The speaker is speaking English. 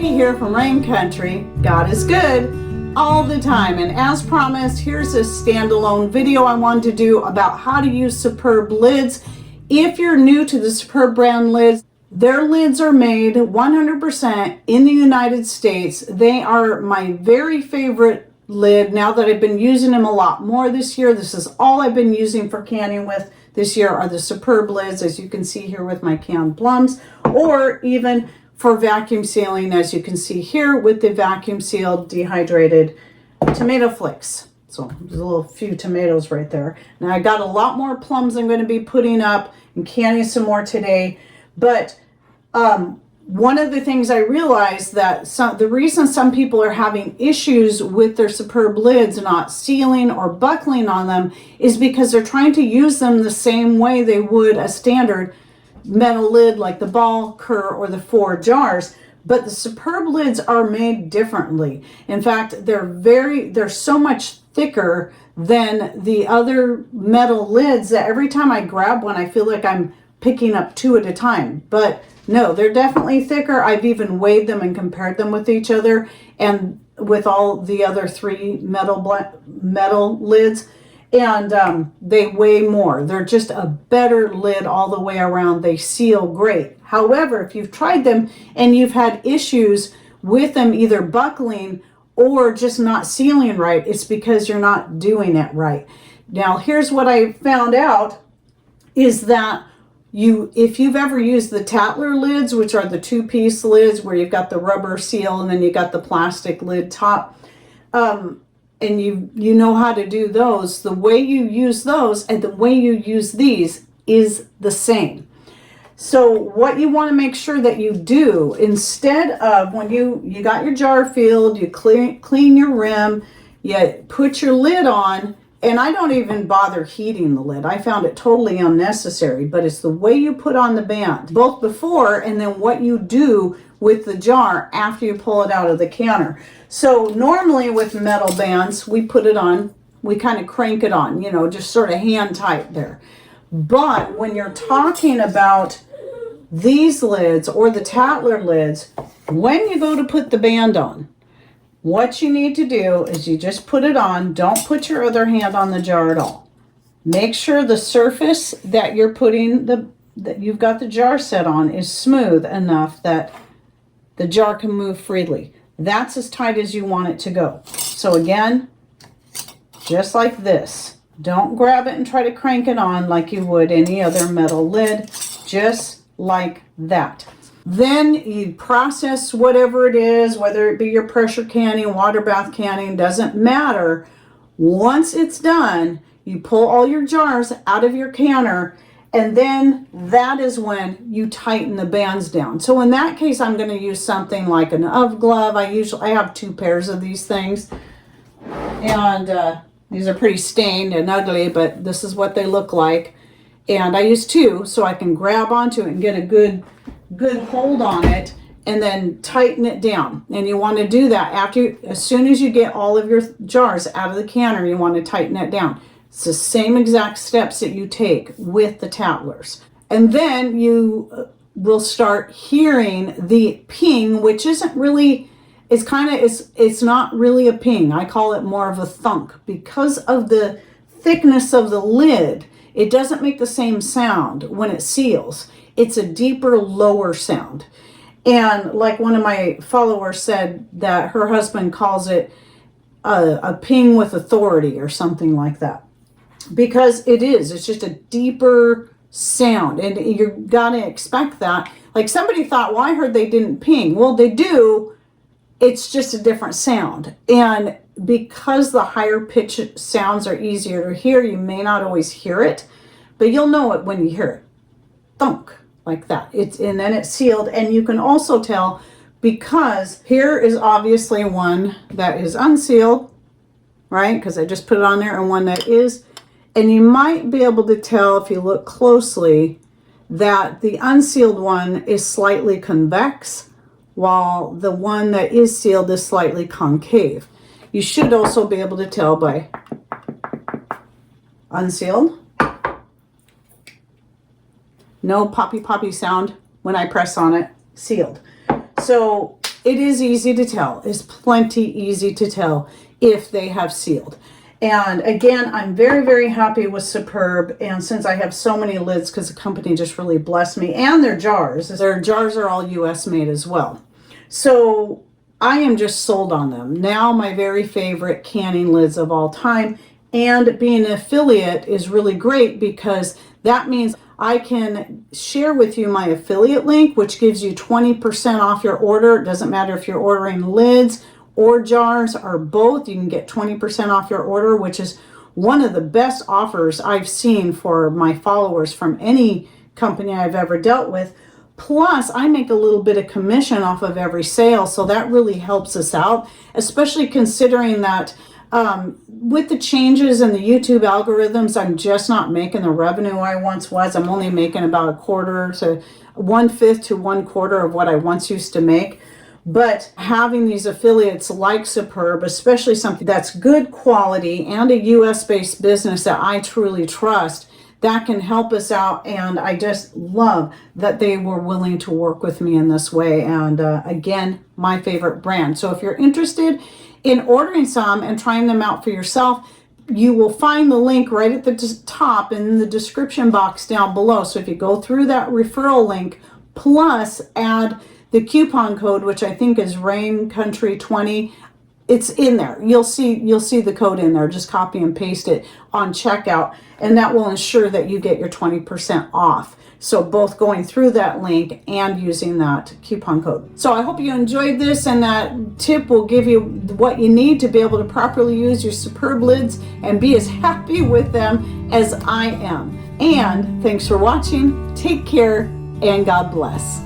Heidi here from Rain Country. God is good all the time, and as promised, here's a standalone video I wanted to do about how to use Superb lids. If you're new to the Superb brand lids, their lids are made 100% in the United States. They are my very favorite lid now that I've been using them a lot more this year. This is all I've been using for canning with this year are the Superb lids, as you can see here with my canned plums, or even for vacuum sealing, as you can see here with the vacuum sealed dehydrated tomato flakes. So there's a little few tomatoes right there. Now I got a lot more plums I'm going to be putting up and canning some more today. But one of the things I realized that the reason some people are having issues with their Superb lids not sealing or buckling on them is because they're trying to use them the same way they would a standard metal lid like the ball, cur, or the 4 jars. But the Superb lids are made differently. In fact, they're so much thicker than the other metal lids that every time I grab one, I feel like I'm picking up 2 at a time. But no, they're definitely thicker. I've even weighed them and compared them with each other and with all the other 3 metal lids. And they weigh more. They're just a better lid all the way around. They seal great. However, if you've tried them and you've had issues with them either buckling or just not sealing right, it's because you're not doing it right. Now, here's what I found out is that if you've ever used the Tatler lids, which are the 2-piece lids where you've got the rubber seal and then you got the plastic lid top, and you know how to do those, the way you use those and the way you use these is the same. So what you want to make sure that you do, instead of when you got your jar filled, you clean your rim, you put your lid on, and I don't even bother heating the lid. I found it totally unnecessary, but it's the way you put on the band, both before and then what you do with the jar after you pull it out of the canner. So normally with metal bands, we put it on, we kind of crank it on, just sort of hand tight there. But when you're talking about these lids or the Tatler lids, when you go to put the band on, what you need to do is you just put it on. Don't put your other hand on the jar at all. Make sure the surface that you're putting that you've got the jar set on is smooth enough that the jar can move freely. That's as tight as you want it to go. So again, just like this. Don't grab it and try to crank it on like you would any other metal lid. Just like that. Then you process whatever it is, whether it be your pressure canning, water bath canning, doesn't matter. Once it's done, you pull all your jars out of your canner, and then that is when you tighten the bands down. So in that case, I'm going to use something like an UV glove. I have 2 pairs of these things, and these are pretty stained and ugly, but this is what they look like. And I use 2 so I can grab onto it and get a good hold on it and then tighten it down. And you want to do that as soon as you get all of your jars out of the canner, you want to tighten it down. It's the same exact steps that you take with the Tatlers. And then you will start hearing the ping, which isn't really, it's not really a ping. I call it more of a thunk because of the thickness of the lid. It doesn't make the same sound when it seals. It's a deeper, lower sound. And like one of my followers said that her husband calls it a ping with authority or something like that. Because it's just a deeper sound. And you gotta expect that. Like somebody thought, well, I heard they didn't ping. Well, they do. It's just a different sound. And because the higher pitch sounds are easier to hear, you may not always hear it, but you'll know it when you hear it. Thunk, like that. And then it's sealed. And you can also tell because here is obviously one that is unsealed, right? Because I just put it on there, and one that is. And you might be able to tell if you look closely that the unsealed one is slightly convex, while the one that is sealed is slightly concave. You should also be able to tell by unsealed. No poppy sound when I press on it. Sealed. So it is easy to tell. It's plenty easy to tell if they have sealed. And again, I'm very, very happy with Superb. And since I have so many lids, because the company just really blessed me, and their jars are all US made as well. So I am just sold on them. Now my very favorite canning lids of all time. And being an affiliate is really great because that means I can share with you my affiliate link, which gives you 20% off your order. It doesn't matter if you're ordering lids or jars or both. You can get 20% off your order, which is one of the best offers I've seen for my followers from any company I've ever dealt with. Plus, I make a little bit of commission off of every sale, so that really helps us out, especially considering that with the changes in the YouTube algorithms, I'm just not making the revenue I once was. I'm only making about a quarter to 1/5 to 1/4 of what I once used to make. But having these affiliates like Superb, especially something that's good quality and a US-based business that I truly trust, that can help us out. And I just love that they were willing to work with me in this way. And again, my favorite brand. So if you're interested in ordering some and trying them out for yourself, you will find the link right at the top in the description box down below. So if you go through that referral link, plus add the coupon code, which I think is RainCountry20, it's in there. You'll see the code in there. Just copy and paste it on checkout, and that will ensure that you get your 20% off. So both going through that link and using that coupon code. So I hope you enjoyed this, and that tip will give you what you need to be able to properly use your Superb lids and be as happy with them as I am. And thanks for watching. Take care and God bless.